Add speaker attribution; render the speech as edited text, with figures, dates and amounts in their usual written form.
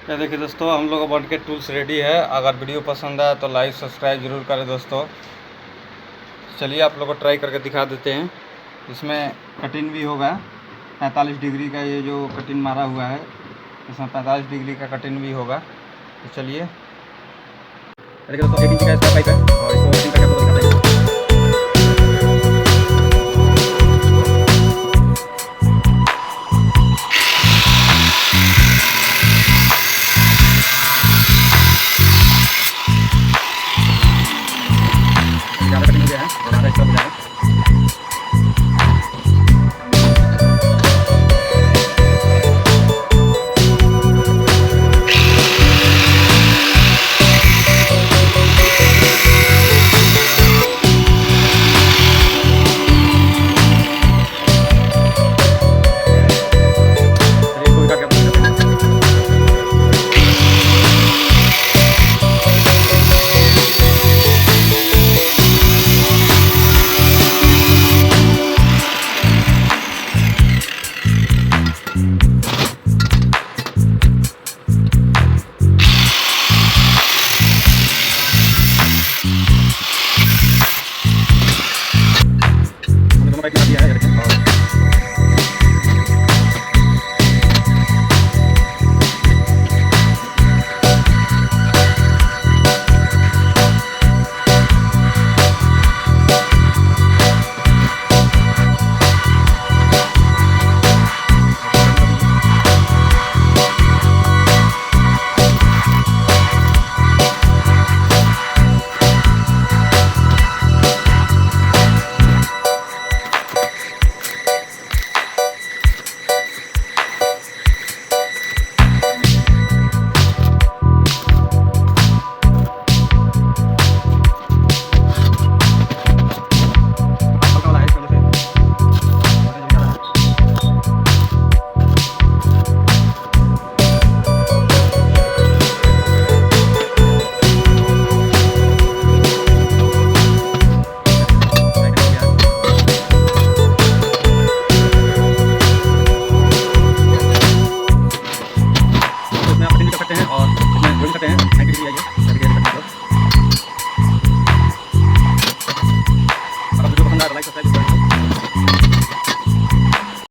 Speaker 1: ये देखिए दोस्तों, हम लोग का बन के टूल्स रेडी है। अगर वीडियो पसंद आए तो लाइक सब्सक्राइब जरूर करें दोस्तों। चलिए आप लोग को ट्राई करके दिखा देते हैं। इसमें कटिंग भी होगा 45 डिग्री का। ये जो कटिंग मारा हुआ है इसमें 45 डिग्री का कटिंग भी होगा। तो चलिए देखिए दोस्तों, 1 इंच का इसका पाइप है और इसको कटिंग करके आपको दिखाते हैं।